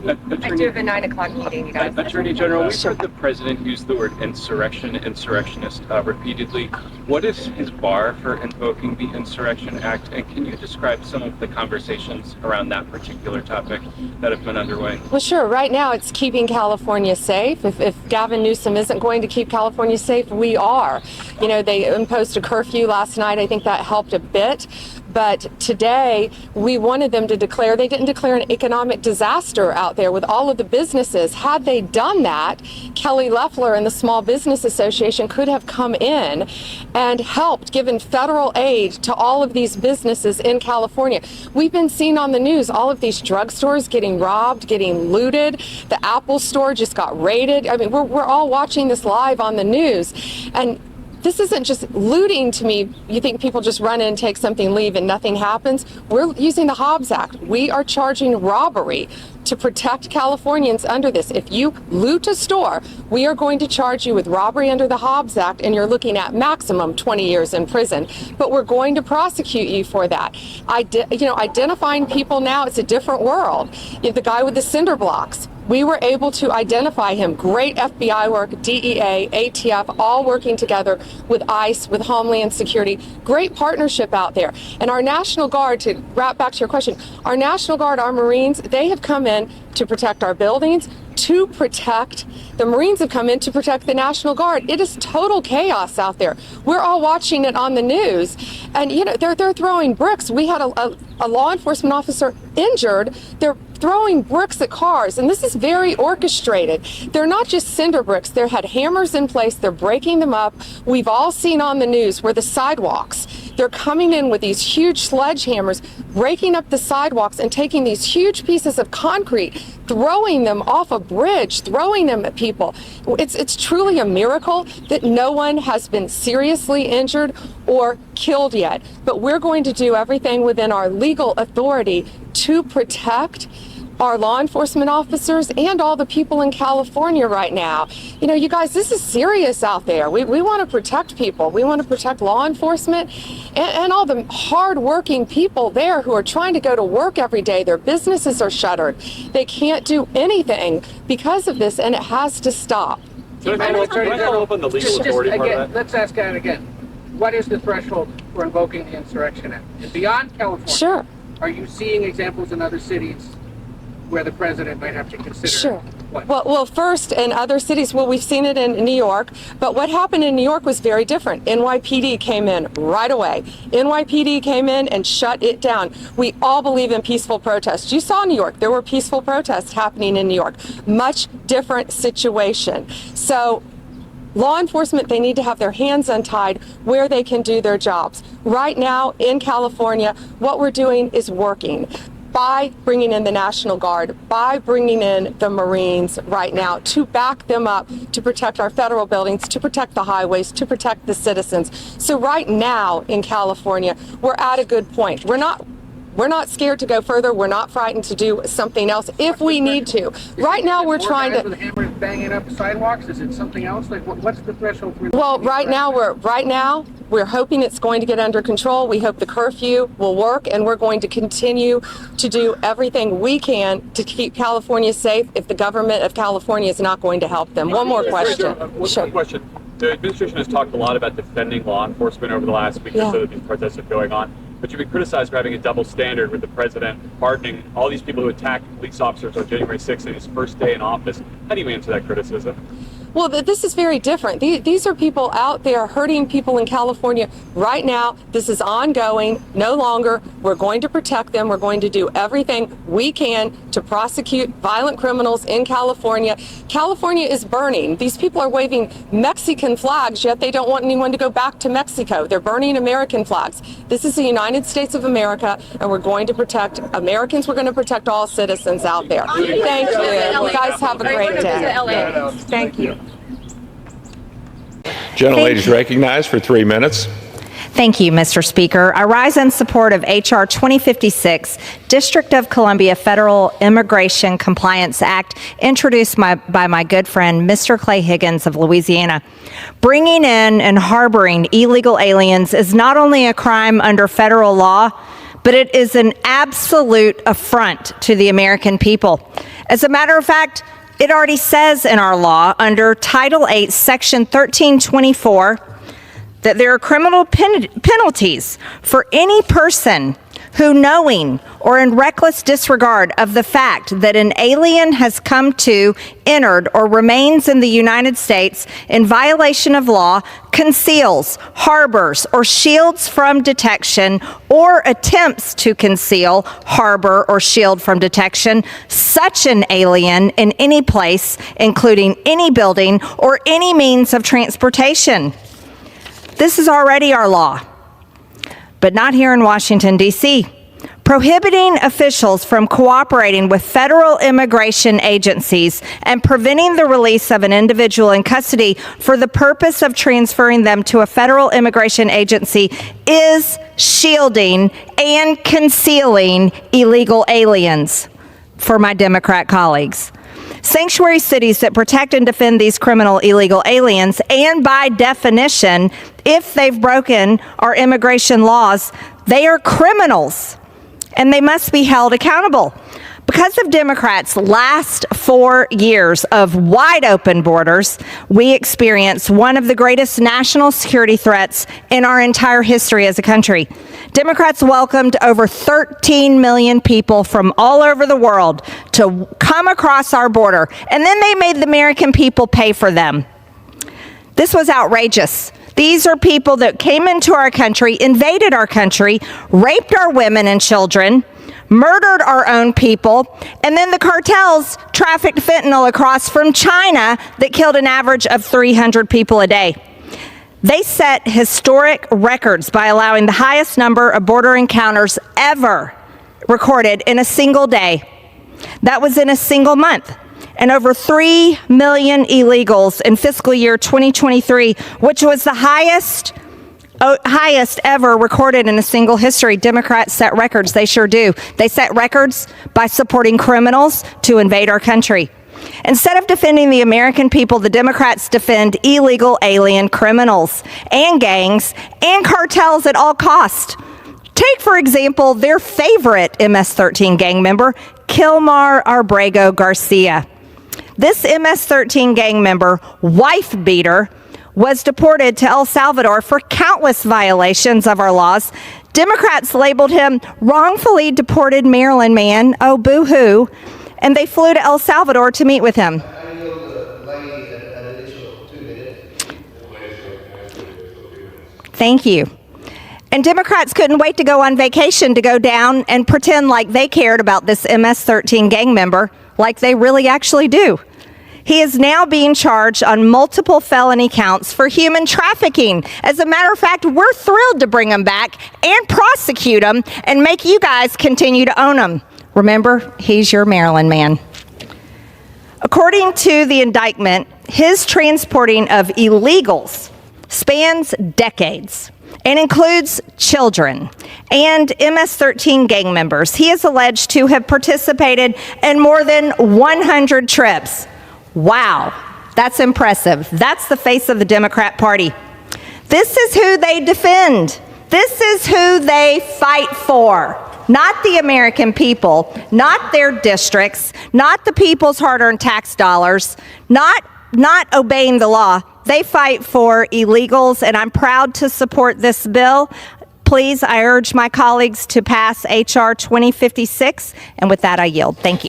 I do have a 9 o'clock meeting, you guys. Attorney General, we've heard the president use the word insurrectionist repeatedly. What is his bar for invoking the Insurrection Act? And can you describe some of the conversations around that particular topic that have been underway? Well, sure. Right now, it's keeping California safe. If Gavin Newsom isn't going to keep California safe, we are. You know, they imposed a curfew last night. I think that helped a bit. But today, we wanted them to declare, they didn't declare an economic disaster out there with all of the businesses. Had they done that, Kelly Loeffler and the Small Business Association could have come in and helped, given federal aid to all of these businesses in California. We've been seeing on the news all of these drugstores getting robbed, getting looted. The Apple store just got raided. I mean, we're all watching this live on the news. And this isn't just looting to me. You think people just run in, take something, leave, and nothing happens? We're using the Hobbs Act. We are charging robbery to protect Californians under this. If you loot a store, we are going to charge you with robbery under the Hobbs Act, and you're looking at maximum 20 years in prison. But we're going to prosecute you for that. Identifying people now, it's a different world. The guy with the cinder blocks, we were able to identify him. Great FBI work, DEA, ATF, all working together with ICE, with Homeland Security. Great partnership out there. And our National Guard, to wrap back to your question, our National Guard, our Marines, they have come in to protect our buildings, to protect, the Marines have come in to protect the National Guard. It is total chaos out there. We're all watching it on the news. And, you know, they're throwing bricks. We had a law enforcement officer injured. They're throwing bricks at cars, and this is very orchestrated. They're not just cinder bricks. They had hammers in place. They're breaking them up. We've all seen on the news where the sidewalks, they're coming in with these huge sledgehammers, breaking up the sidewalks and taking these huge pieces of concrete, throwing them off a bridge, throwing them at people. It's truly a miracle that no one has been seriously injured or killed yet. But we're going to do everything within our legal authority to protect our law enforcement officers and all the people in California right now. You know, you guys, this is serious out there. We want to protect people. We want to protect law enforcement and all the hard-working people there who are trying to go to work every day. Their businesses are shuttered. They can't do anything because of this, and it has to stop. Let's ask that again. What is the threshold for invoking the Insurrection Act? And beyond California, sure. Are you seeing examples in other cities where the president might have to consider? Sure. What? Well, first, in other cities, we've seen it in New York, but what happened in New York was very different. NYPD came in right away. NYPD came in and shut it down. We all believe in peaceful protests. You saw New York. There were peaceful protests happening in New York. Much different situation. So law enforcement, they need to have their hands untied where they can do their jobs. Right now in California, what we're doing is working by bringing in the National Guard, by bringing in the Marines right now to back them up, to protect our federal buildings, to protect the highways, to protect the citizens. So right now in California, we're at a good point. We're not scared to go further. We're not frightened to do something else if we need to. Right now, we're trying to. With hammers banging up sidewalks? Is it something else? Like, what's the threshold for? Well, right now we're hoping it's going to get under control. We hope the curfew will work, and we're going to continue to do everything we can to keep California safe. If the government of California is not going to help them. One more question. One question. The administration has talked a lot about defending law enforcement over the last week or so that these protests are going on. But you've been criticized for having a double standard with the president pardoning all these people who attacked police officers on January 6th in his first day in office. How do you answer that criticism? Well, this is very different. These are people out there hurting people in California right now. This is ongoing, no longer. We're going to protect them. We're going to do everything we can to prosecute violent criminals in California. California is burning. These people are waving Mexican flags, yet they don't want anyone to go back to Mexico. They're burning American flags. This is the United States of America, and we're going to protect Americans. We're going to protect all citizens out there. Thank you. You guys have a great day. Thank you. Gentlelady is recognized for 3 minutes. Thank you, Mr. Speaker. I rise in support of H.R. 2056, District of Columbia Federal Immigration Compliance Act, introduced by my good friend, Mr. Clay Higgins of Louisiana. Bringing in and harboring illegal aliens is not only a crime under federal law, but it is an absolute affront to the American people. As a matter of fact, it already says in our law under Title 8, Section 1324, that there are criminal penalties for any person who, knowing or in reckless disregard of the fact that an alien has come to, entered, or remains in the United States in violation of law, conceals, harbors, or shields from detection, or attempts to conceal, harbor, or shield from detection such an alien in any place, including any building or any means of transportation. This is already our law, but not here in Washington, D.C., prohibiting officials from cooperating with federal immigration agencies and preventing the release of an individual in custody for the purpose of transferring them to a federal immigration agency is shielding and concealing illegal aliens for my Democrat colleagues. Sanctuary cities that protect and defend these criminal illegal aliens, and by definition, if they've broken our immigration laws, they are criminals, and they must be held accountable. Because of Democrats' last 4 years of wide open borders, we experienced one of the greatest national security threats in our entire history as a country. Democrats welcomed over 13 million people from all over the world to come across our border, and then they made the American people pay for them. This was outrageous. These are people that came into our country, invaded our country, raped our women and children, murdered our own people, and then the cartels trafficked fentanyl across from China that killed an average of 300 people a day. They set historic records by allowing the highest number of border encounters ever recorded in a single day. That was in a single month. And over 3 million illegals in fiscal year 2023, which was the highest ever recorded in a single history. Democrats set records. They sure do. They set records by supporting criminals to invade our country. Instead of defending the American people, the Democrats defend illegal alien criminals and gangs and cartels at all costs. Take, for example, their favorite MS-13 gang member, Kilmar Arbrego Garcia. This MS-13 gang member, wife beater, was deported to El Salvador for countless violations of our laws. Democrats labeled him wrongfully deported Maryland man, oh boo-hoo, and they flew to El Salvador to meet with him. Thank you. And Democrats couldn't wait to go on vacation to go down and pretend like they cared about this MS-13 gang member, like they really actually do. He is now being charged on multiple felony counts for human trafficking. As a matter of fact, we're thrilled to bring him back and prosecute him and make you guys continue to own him. Remember, he's your Maryland man. According to the indictment, his transporting of illegals spans decades and includes children and MS-13 gang members. He is alleged to have participated in more than 100 trips. Wow, that's impressive. That's the face of the Democrat Party. This is who they defend. This is who they fight for. Not the American people, not their districts, not the people's hard-earned tax dollars, not obeying the law. They fight for illegals, and I'm proud to support this bill. Please, I urge my colleagues to pass H.R. 2056, and with that, I yield. Thank you.